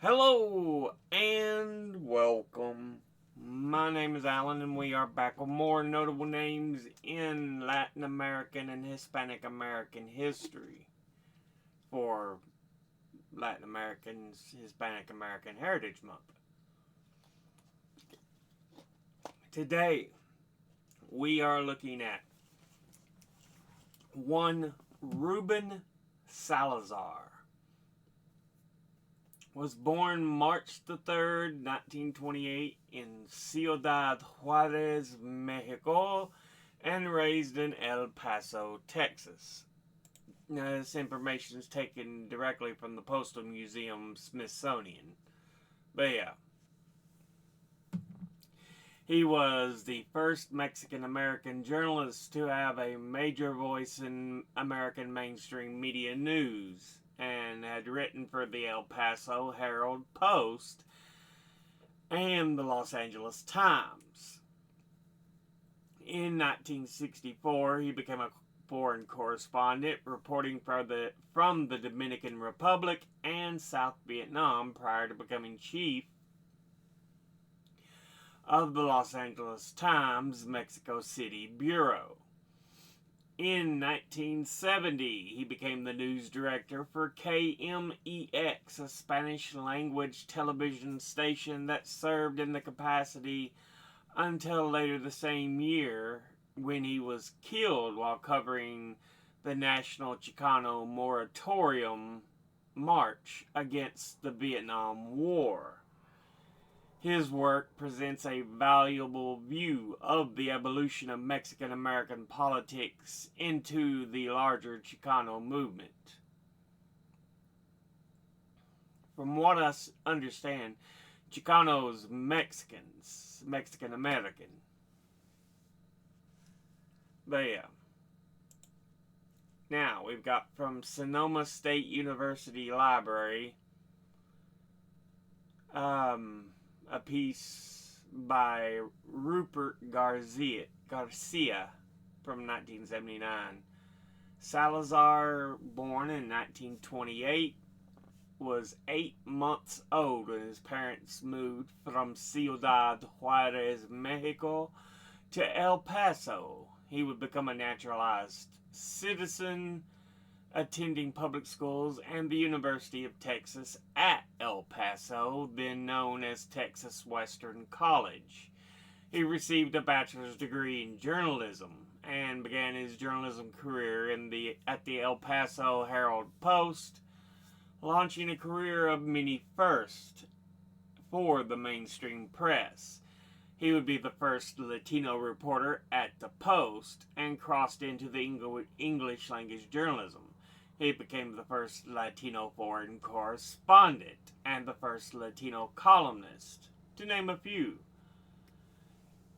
Hello and welcome. My name is Alan, and we are back with more notable names in Latin American and Hispanic American history for Latin Americans Hispanic American Heritage Month. Today, we are looking at one Ruben Salazar. Was born March the 3rd, 1928 in Ciudad Juarez, Mexico, and raised in El Paso, Texas. Now, this information is taken directly from the Postal Museum Smithsonian. But yeah. He was the first Mexican-American journalist to have a major voice in American mainstream media news, and had written for the El Paso Herald-Post and the Los Angeles Times. In 1964, he became a foreign correspondent, reporting from the Dominican Republic and South Vietnam prior to becoming chief of the Los Angeles Times Mexico City Bureau. In 1970, he became the news director for KMEX, a Spanish-language television station that served in the capacity until later the same year when he was killed while covering the National Chicano Moratorium March against the Vietnam War. His work presents a valuable view of the evolution of Mexican-American politics into the larger Chicano movement. From what I understand, Chicanos Mexicans, Mexican-American. But yeah. Now, we've got from Sonoma State University Library, a piece by Rupert Garcia from 1979. Salazar, born in 1928, was 8 months old when his parents moved from Ciudad Juarez, Mexico to El Paso. He would become a naturalized citizen, attending public schools and the University of Texas at El Paso, then known as Texas Western College. He received a bachelor's degree in journalism and began his journalism career at the El Paso Herald-Post, launching a career of many firsts for the mainstream press. He would be the first Latino reporter at the Post and crossed into the English language journalism. He became the first Latino foreign correspondent and the first Latino columnist, to name a few.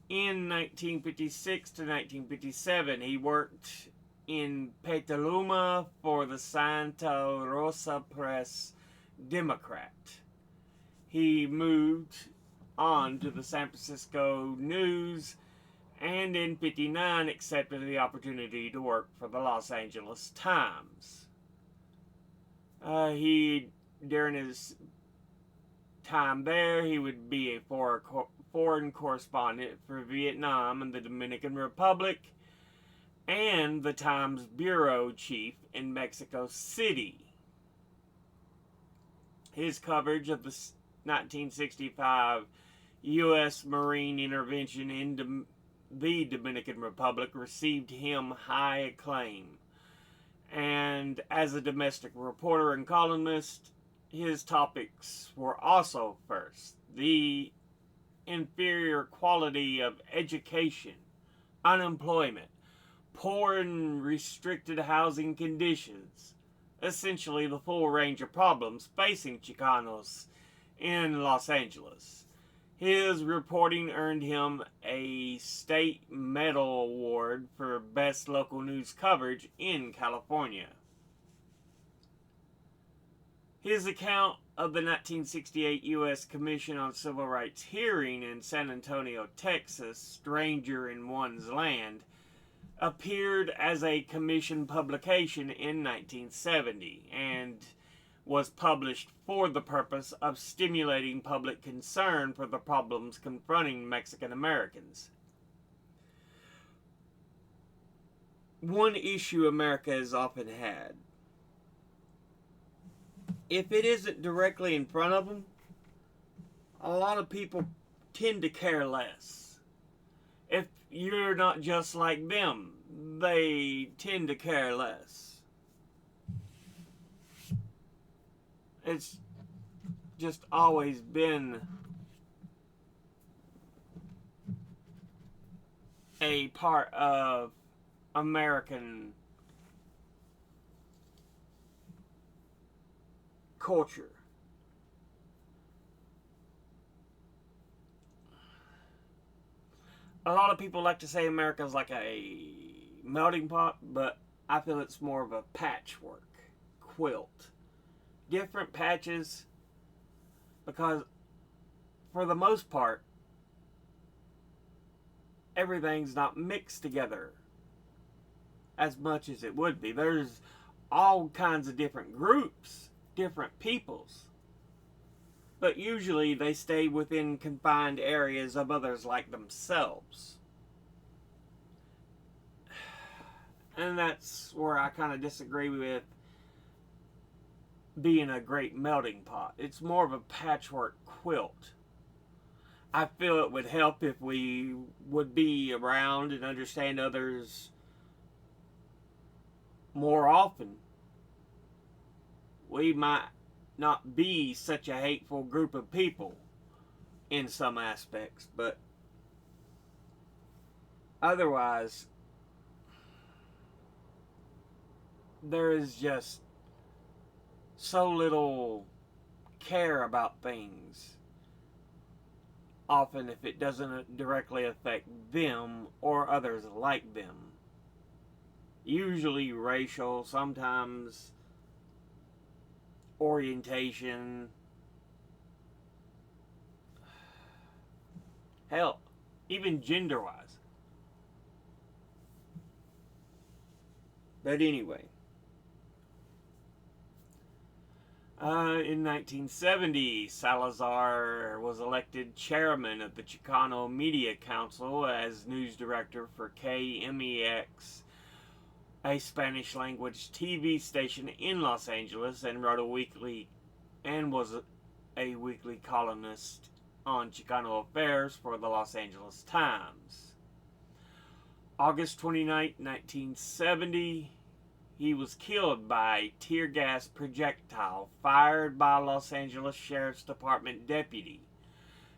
In 1956 to 1957, he worked in Petaluma for the Santa Rosa Press Democrat. He moved on to the San Francisco News, and in 1959 accepted the opportunity to work for the Los Angeles Times. During his time there, he would be a foreign correspondent for Vietnam and the Dominican Republic, and the Times bureau chief in Mexico City. His coverage of the 1965 U.S. Marine intervention in the Dominican Republic received him high acclaim. And as a domestic reporter and columnist, his topics were also first: the inferior quality of education, unemployment, poor and restricted housing conditions, essentially the full range of problems facing Chicanos in Los Angeles. His reporting earned him a state medal award for best local news coverage in California. His account of the 1968 U.S. Commission on Civil Rights hearing in San Antonio, Texas, Stranger in One's Land, appeared as a commission publication in 1970 and was published for the purpose of stimulating public concern for the problems confronting Mexican Americans. One issue America has often had, if it isn't directly in front of them, a lot of people tend to care less. If you're not just like them, they tend to care less. It's just always been a part of American culture. A lot of people like to say America's like a melting pot, but I feel it's more of a patchwork quilt. Different patches, because for the most part, everything's not mixed together as much as it would be. There's all kinds of different groups, different peoples, but usually they stay within confined areas of others like themselves. And that's where I kind of disagree with being a great melting pot. It's more of a patchwork quilt. I feel it would help if we would be around and understand others more often. We might not be such a hateful group of people in some aspects, but otherwise, there is just so little care about things. Often, if it doesn't directly affect them or others like them. Usually racial, sometimes orientation. Hell, even gender-wise. But anyway. In 1970, Salazar was elected chairman of the Chicano Media Council as news director for KMEX, a Spanish-language TV station in Los Angeles, and was a weekly columnist on Chicano affairs for the Los Angeles Times. August 29, 1970. He was killed by a tear gas projectile fired by a Los Angeles Sheriff's Department deputy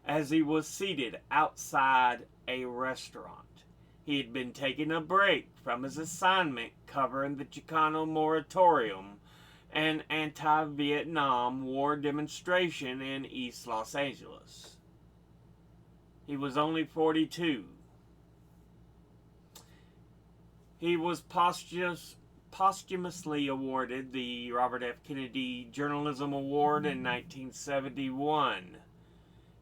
as he was seated outside a restaurant. He had been taking a break from his assignment covering the Chicano moratorium, an anti-Vietnam War demonstration in East Los Angeles. He was only 42. He was posthumously awarded the Robert F. Kennedy Journalism Award in 1971.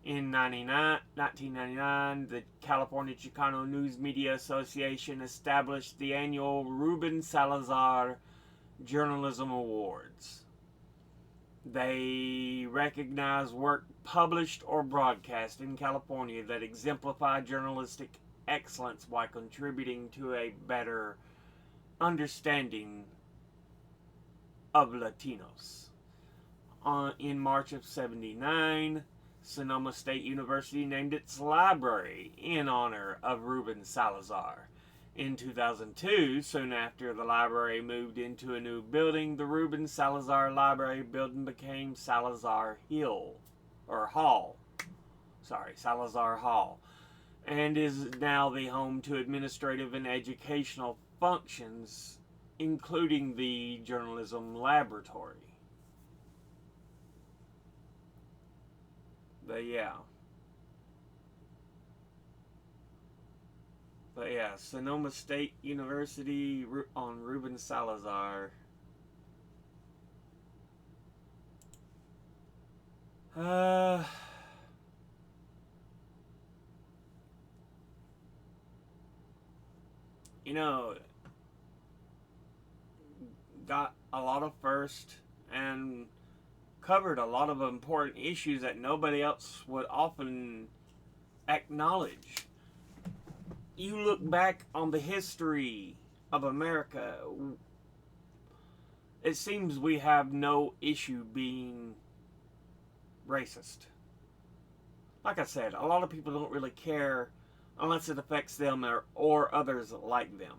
In 1999, the California Chicano News Media Association established the annual Ruben Salazar Journalism Awards. They recognize work published or broadcast in California that exemplify journalistic excellence while contributing to a better understanding of Latinos. In March of '79, Sonoma State University named its library in honor of Ruben Salazar. In 2002, soon after the library moved into a new building, the Ruben Salazar Library building became Salazar Hall, and is now the home to administrative and educational functions, including the journalism laboratory. But yeah, Sonoma State University on Ruben Salazar. Got a lot of first and covered a lot of important issues that nobody else would often acknowledge. You look back on the history of America, it seems we have no issue being racist. Like I said, a lot of people don't really care unless it affects them or others like them.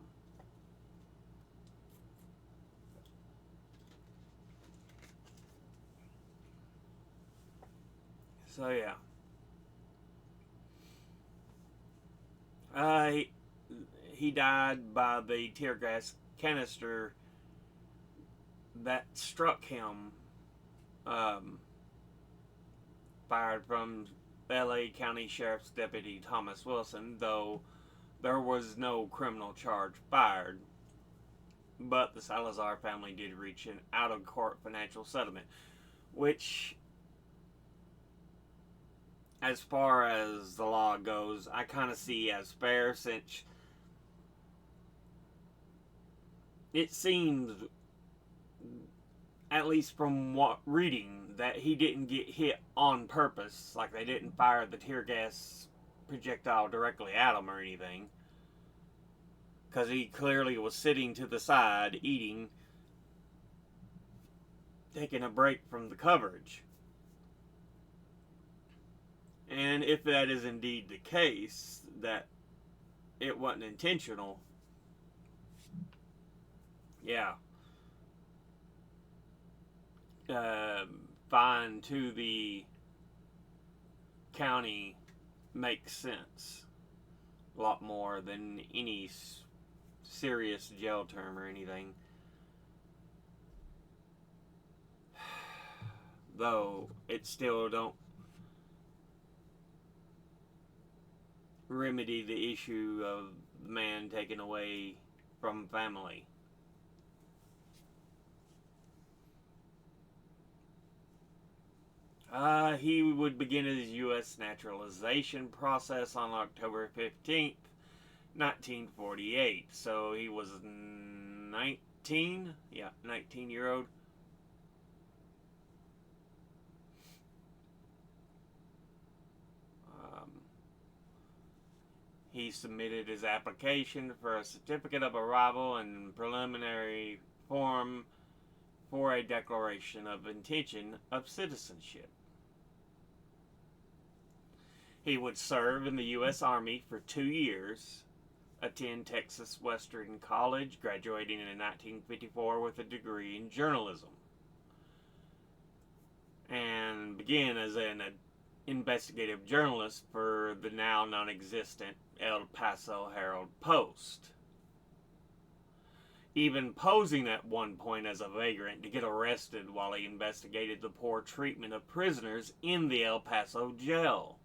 So yeah. He died by the tear gas canister that struck him, fired from L.A. County Sheriff's Deputy Thomas Wilson, though there was no criminal charge fired. But the Salazar family did reach an out-of-court financial settlement, which, as far as the law goes, I kind of see as fair, since it seems, at least from what reading, that he didn't get hit on purpose. Like, they didn't fire the tear gas projectile directly at him or anything, because he clearly was sitting to the side eating, taking a break from the coverage. And if that is indeed the case, that it wasn't intentional, yeah, fine to the county makes sense a lot more than any serious jail term or anything. Though it still don't remedy the issue of the man taken away from family. He would begin his U.S. naturalization process on October 15th, 1948. So he was 19? Yeah, 19-year-old. He submitted his application for a certificate of arrival and preliminary form for a declaration of intention of citizenship. He would serve in the U.S. Army for 2 years, attend Texas Western College, graduating in 1954 with a degree in journalism, and begin as an investigative journalist for the now non-existent El Paso Herald-Post, even posing at one point as a vagrant to get arrested while he investigated the poor treatment of prisoners in the El Paso jail.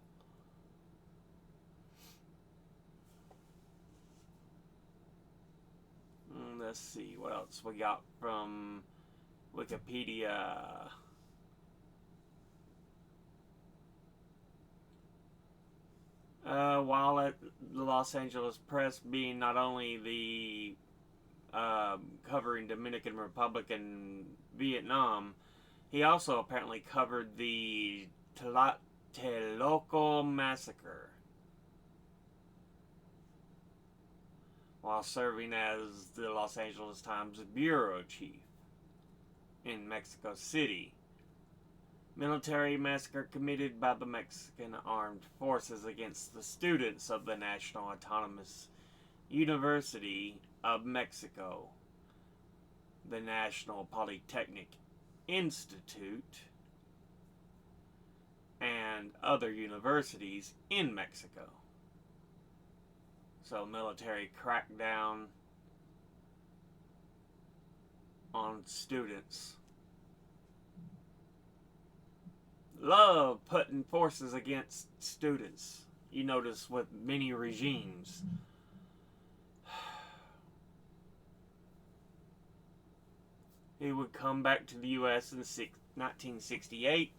Let's see what else we got from Wikipedia. While at the Los Angeles Press, being not only the covering Dominican Republic and Vietnam, he also apparently covered the Tlatelolco massacre while serving as the Los Angeles Times bureau chief in Mexico City. Military massacre committed by the Mexican Armed Forces against the students of the National Autonomous University of Mexico, the National Polytechnic Institute, and other universities in Mexico. So, military crackdown on students. Love putting forces against students. You notice with many regimes. He would come back to the U.S. in 1968,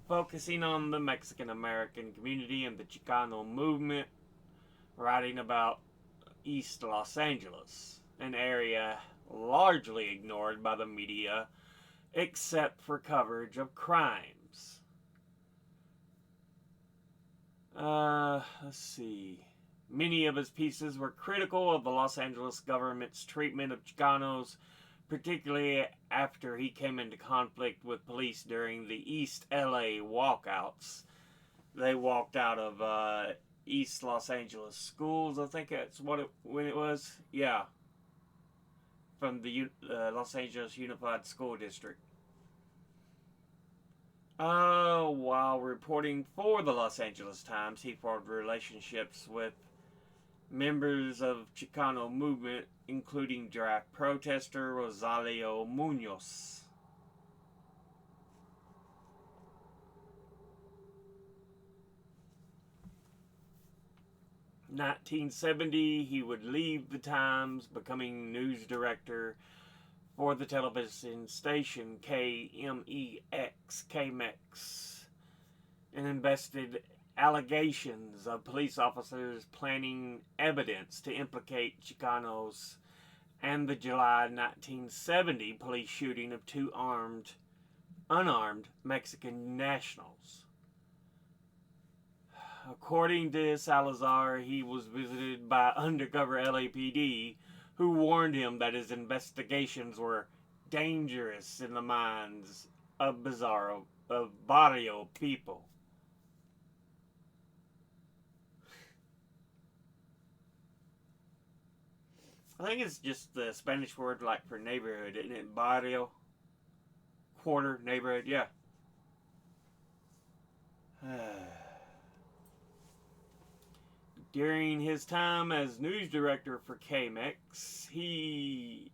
focusing on the Mexican-American community and the Chicano movement, writing about East Los Angeles, an area largely ignored by the media except for coverage of crimes. Let's see. Many of his pieces were critical of the Los Angeles government's treatment of Chicanos, particularly after he came into conflict with police during the East LA walkouts. They walked out of East Los Angeles schools, I think that's when it was. Yeah, from the Los Angeles Unified School District. While reporting for the Los Angeles Times, he formed relationships with members of Chicano movement, including draft protester Rosario Munoz. 1970, he would leave the Times, becoming news director for the television station KMEX, and invested allegations of police officers planning evidence to implicate Chicanos, and the July 1970 police shooting of two unarmed Mexican nationals. According to Salazar, he was visited by undercover LAPD who warned him that his investigations were dangerous in the minds of barrio people. I think it's just the Spanish word like for neighborhood, isn't it? Barrio, quarter, neighborhood, yeah. During his time as news director for KMEX, he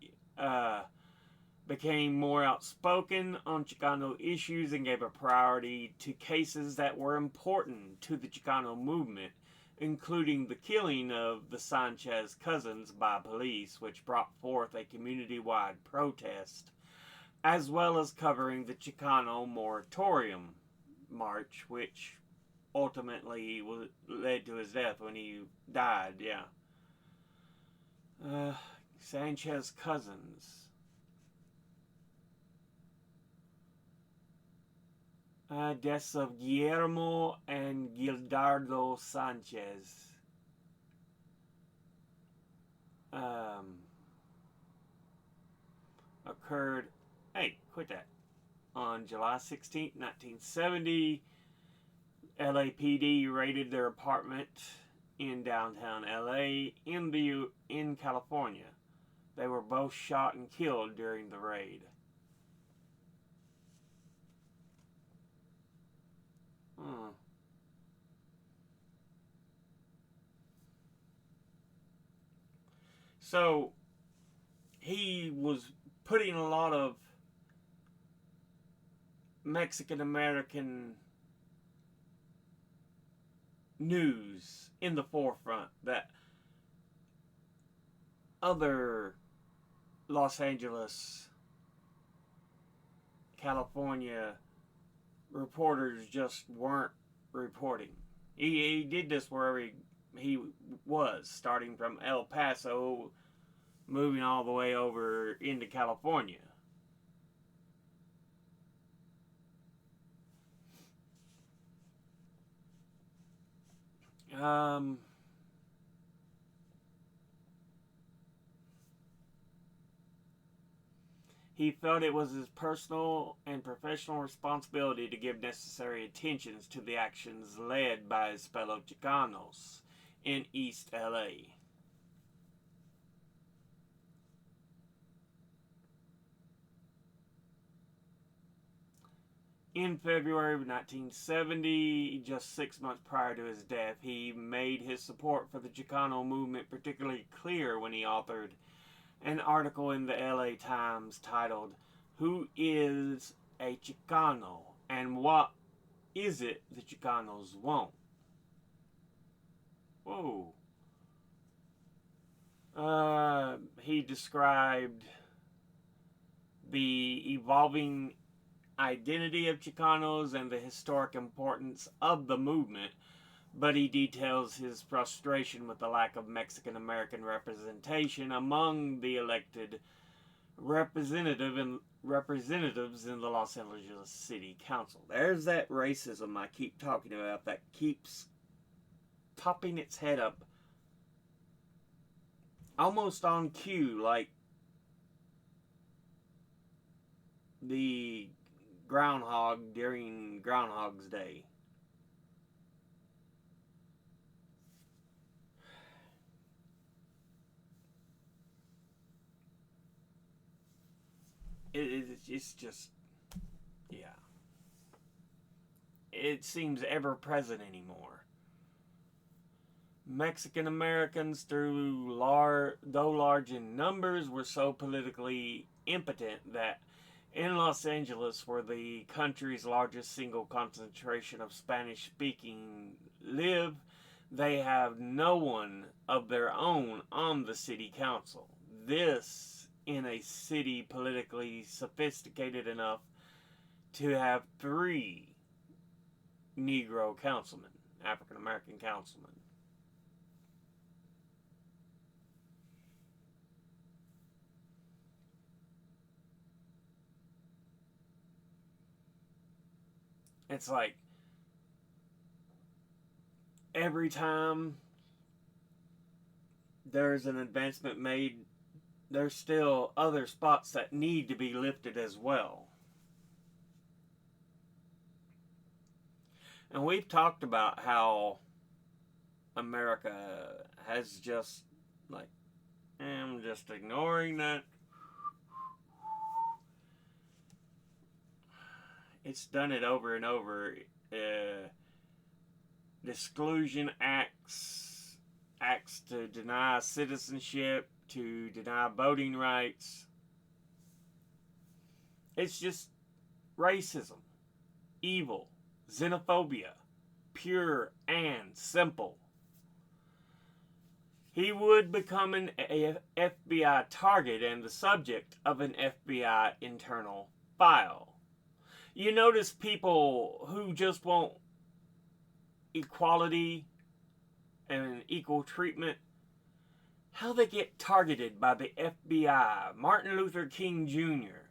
became more outspoken on Chicano issues and gave a priority to cases that were important to the Chicano movement, including the killing of the Sanchez cousins by police, which brought forth a community-wide protest, as well as covering the Chicano moratorium march, which ultimately led to his death when he died. Yeah. Sanchez cousins. Deaths of Guillermo and Gildardo Sanchez. Occurred. Hey, quit that. On July 16, 1970. LAPD raided their apartment in downtown LA in California. They were both shot and killed during the raid. So he was putting a lot of Mexican American news in the forefront that other Los Angeles, California reporters just weren't reporting. He did this wherever he was, starting from El Paso, moving all the way over into California. He felt it was his personal and professional responsibility to give necessary attentions to the actions led by his fellow Chicanos in East LA. In February of 1970, just 6 months prior to his death, he made his support for the Chicano movement particularly clear when he authored an article in the LA Times titled, "Who is a Chicano and what is it the Chicanos want?" Whoa. He described the evolving identity of Chicanos and the historic importance of the movement, but he details his frustration with the lack of Mexican American representation among the elected representative representatives in the Los Angeles City Council. There's that racism I keep talking about that keeps popping its head up almost on cue, like the groundhog during Groundhog's Day. It's just, yeah. It seems ever present anymore. Mexican Americans, though large in numbers, were so politically impotent that in Los Angeles, where the country's largest single concentration of Spanish-speaking live, they have no one of their own on the city council. This in a city politically sophisticated enough to have 3 Negro councilmen, African American councilmen. It's like every time there's an advancement made, there's still other spots that need to be lifted as well. And we've talked about how America has just, like, I'm just ignoring that. It's done it over and over. Exclusion acts to deny citizenship, to deny voting rights. It's just racism, evil, xenophobia, pure and simple. He would become an FBI target and the subject of an FBI internal file. You notice people who just want equality and equal treatment, how they get targeted by the FBI. Martin Luther King Jr.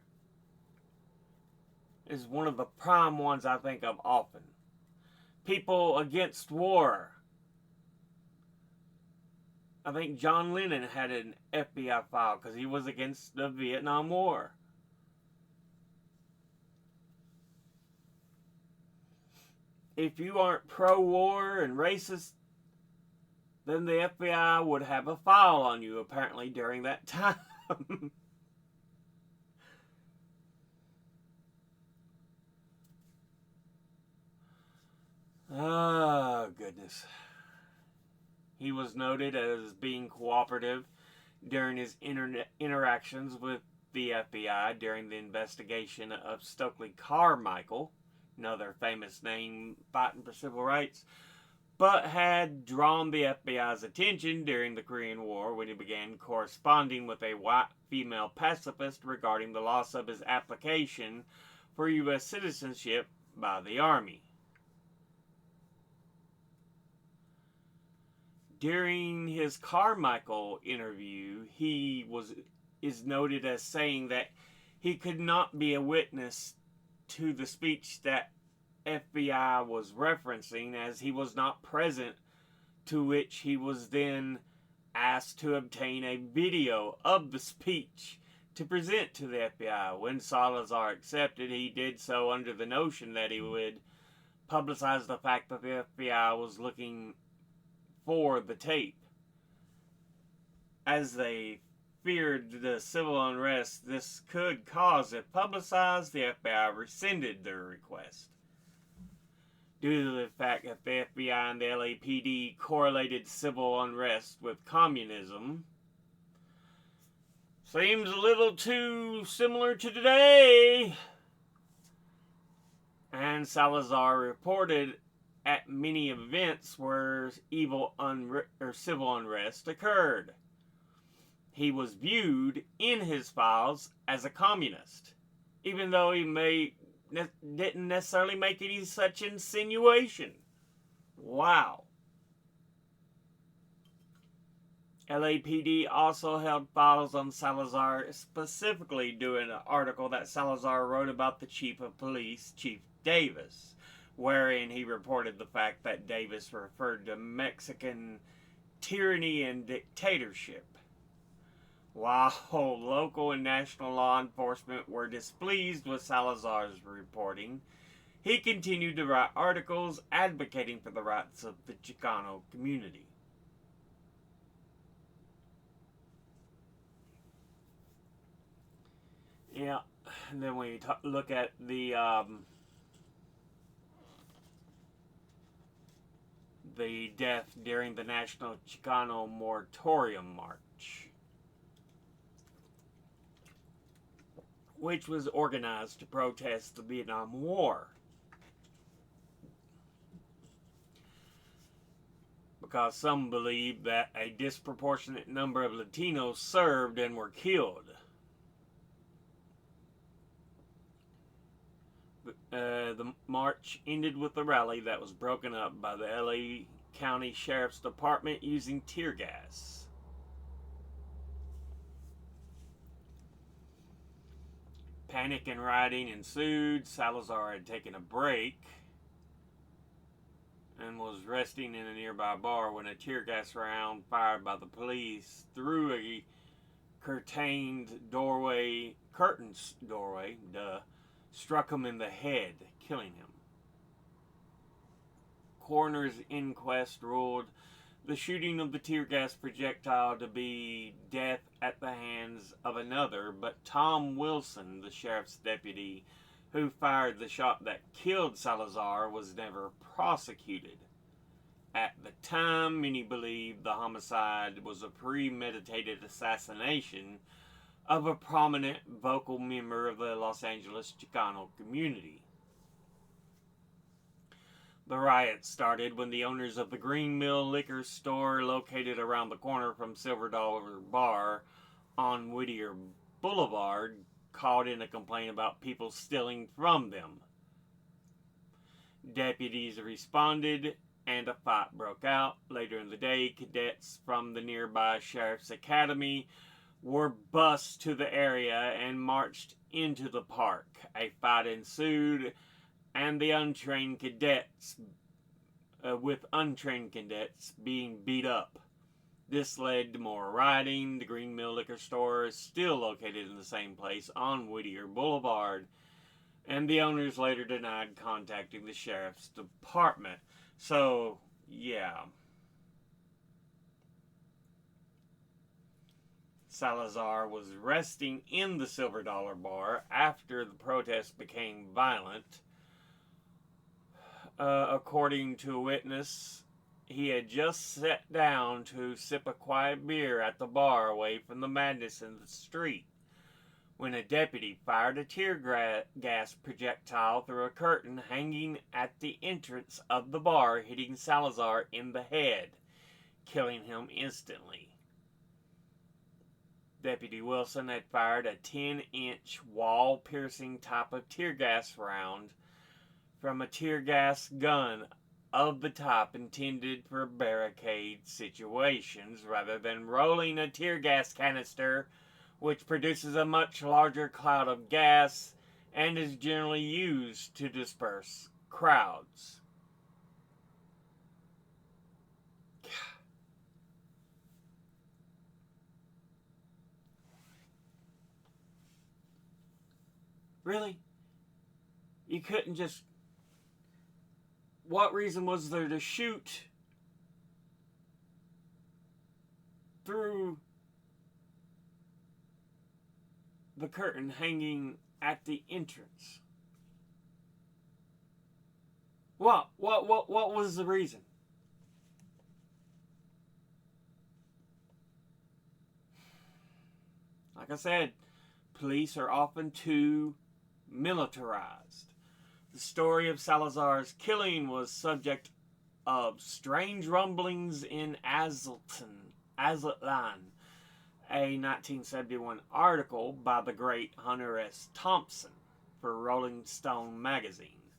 is one of the prime ones I think of often. People against war. I think John Lennon had an FBI file because he was against the Vietnam War. If you aren't pro-war and racist, then the FBI would have a file on you apparently during that time. Oh, goodness. He was noted as being cooperative during his interactions with the FBI during the investigation of Stokely Carmichael, another famous name fighting for civil rights, but had drawn the FBI's attention during the Korean War when he began corresponding with a white female pacifist regarding the loss of his application for U.S. citizenship by the Army. During his Carmichael interview, he is noted as saying that he could not be a witness to the speech that FBI was referencing as he was not present, to which he was then asked to obtain a video of the speech to present to the FBI. When Salazar accepted, he did so under the notion that he would publicize the fact that the FBI was looking for the tape. As they feared the civil unrest this could cause if publicized, the FBI rescinded their request. Due to the fact that the FBI and the LAPD correlated civil unrest with communism, seems a little too similar to today. And Salazar reported at many events where civil unrest occurred. He was viewed in his files as a communist, even though he didn't necessarily make any such insinuation. Wow. LAPD also held files on Salazar, specifically doing an article that Salazar wrote about the chief of police, Chief Davis, wherein he reported the fact that Davis referred to Mexican tyranny and dictatorship. While local and national law enforcement were displeased with Salazar's reporting, he continued to write articles advocating for the rights of the Chicano community. Yeah, and then we look at the death during the National Chicano Moratorium March, which was organized to protest the Vietnam War. Because some believe that a disproportionate number of Latinos served and were killed. The march ended with a rally that was broken up by the LA County Sheriff's Department using tear gas. Panic and rioting ensued. Salazar had taken a break and was resting in a nearby bar when a tear gas round fired by the police through a curtained doorway, struck him in the head, killing him. Coroner's inquest ruled the shooting of the tear gas projectile to be death at the hands of another, but Tom Wilson, the sheriff's deputy who fired the shot that killed Salazar, was never prosecuted. At the time, many believed the homicide was a premeditated assassination of a prominent vocal member of the Los Angeles Chicano community. The riot started when the owners of the Green Mill liquor store located around the corner from Silver Dollar Bar on Whittier Boulevard called in a complaint about people stealing from them. Deputies responded and a fight broke out. Later in the day, cadets from the nearby Sheriff's Academy were bused to the area and marched into the park. A fight ensued, and the untrained cadets, being beat up. This led to more rioting. The Green Mill liquor store is still located in the same place on Whittier Boulevard, and the owners later denied contacting the sheriff's department. So, yeah. Salazar was resting in the Silver Dollar Bar after the protest became violent. According to a witness, he had just sat down to sip a quiet beer at the bar away from the madness in the street when a deputy fired a tear gas projectile through a curtain hanging at the entrance of the bar, hitting Salazar in the head, killing him instantly. Deputy Wilson had fired a 10-inch wall-piercing type of tear gas round from a tear gas gun of the type intended for barricade situations rather than rolling a tear gas canister, which produces a much larger cloud of gas and is generally used to disperse crowds. Really? You couldn't just... What reason was there to shoot through the curtain hanging at the entrance? What was the reason? Like I said, police are often too militarized. The story of Salazar's killing was subject of strange rumblings in Aztlan, a 1971 article by the great Hunter S. Thompson for Rolling Stone magazine.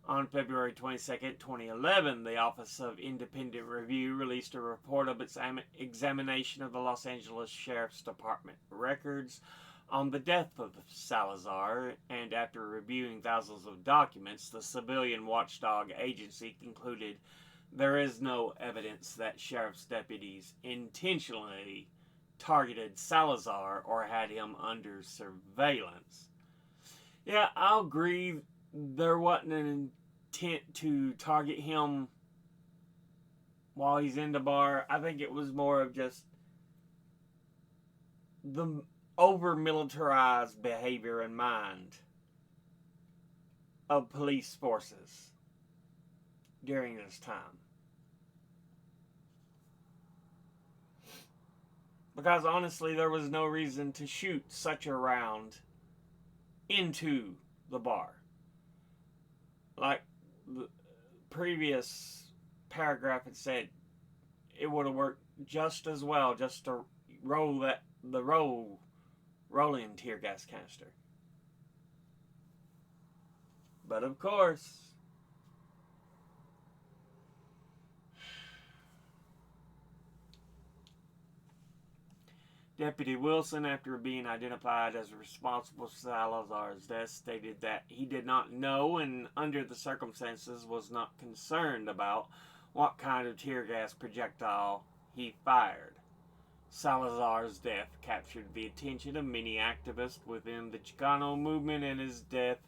On February 22nd, 2011, the Office of Independent Review released a report of its examination of the Los Angeles Sheriff's Department records on the death of Salazar, and after reviewing thousands of documents, the civilian watchdog agency concluded there is no evidence that sheriff's deputies intentionally targeted Salazar or had him under surveillance. Yeah, I'll agree there wasn't an intent to target him while he's in the bar. I think it was more of just the over-militarized behavior and mind of police forces during this time. Because honestly, there was no reason to shoot such a round into the bar. Like the previous paragraph had said, it would have worked just as well just to roll the rolling tear gas canister. But of course, Deputy Wilson, after being identified as responsible for Salazar's death, stated that he did not know and, under the circumstances, was not concerned about what kind of tear gas projectile he fired. Salazar's death captured the attention of many activists within the Chicano movement, and his death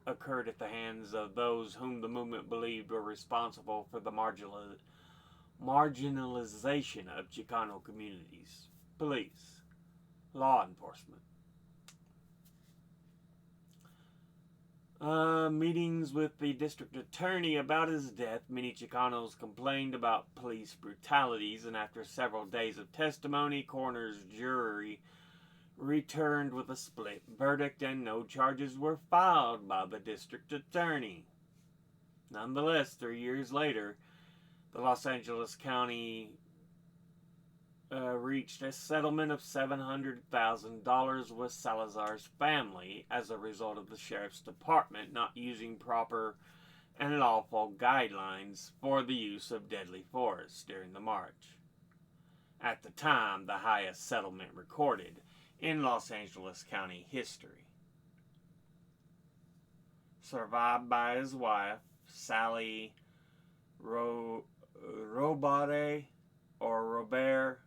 occurred at the hands of those whom the movement believed were responsible for the marginalization of Chicano communities, police, law enforcement. Meetings with the district attorney about his death, many Chicanos complained about police brutalities, and after several days of testimony, coroner's jury returned with a split verdict and no charges were filed by the district attorney. Nonetheless, 3 years later, the Los Angeles County reached a settlement of $700,000 with Salazar's family as a result of the sheriff's department not using proper and lawful guidelines for the use of deadly force during the march. At the time, the highest settlement recorded in Los Angeles County history. Survived by his wife, Sally Robare or Robert,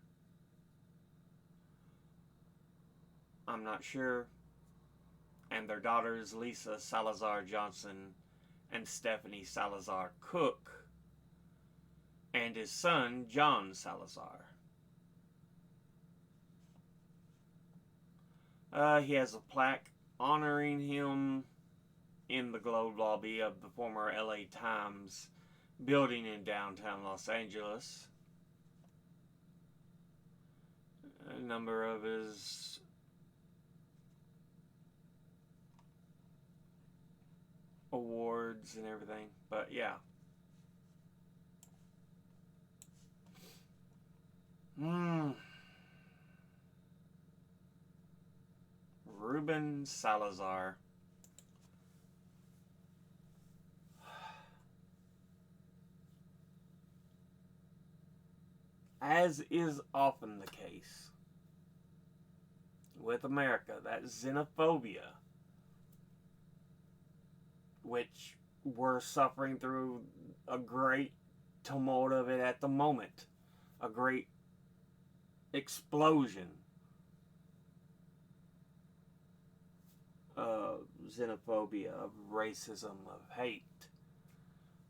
I'm not sure, and their daughters Lisa Salazar Johnson and Stephanie Salazar Cook, and his son John Salazar. He has a plaque honoring him in the Globe lobby of the former LA Times building in downtown Los Angeles. A number of his awards and everything, but yeah. Ruben Salazar. As is often the case with America, that xenophobia, which we're suffering through a great tumult of it at the moment, a great explosion of xenophobia, of racism, of hate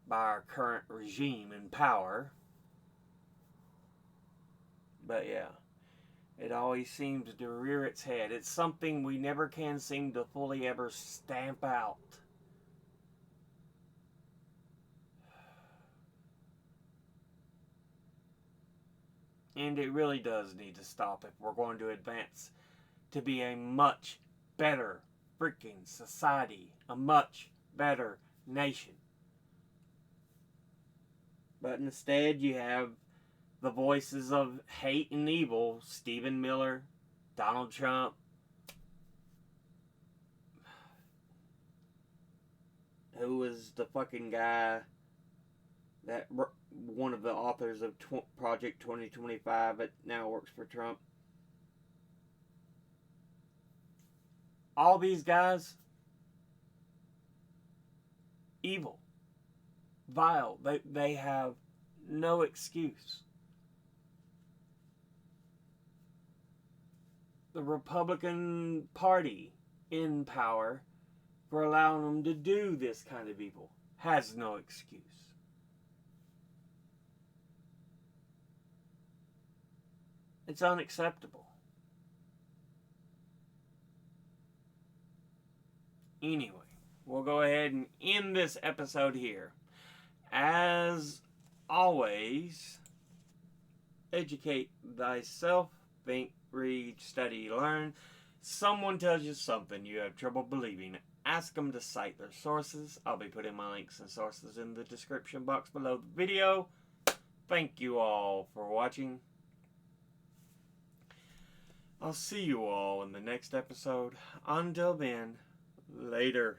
by our current regime in power. But yeah, it always seems to rear its head. It's something we never can seem to fully ever stamp out. And it really does need to stop if we're going to advance to be a much better freaking society, a much better nation. But instead you have the voices of hate and evil, Stephen Miller, Donald Trump, who was the fucking guy that one of the authors of Project 2025 that now works for Trump. All these guys, evil, vile. They have no excuse. The Republican Party in power for allowing them to do this kind of evil has no excuse. It's unacceptable. Anyway, we'll go ahead and end this episode here. As always, educate thyself, think, read, study, learn. Someone tells you something you have trouble believing, ask them to cite their sources. I'll be putting my links and sources in the description box below the video. Thank you all for watching. I'll see you all in the next episode. Until then, later.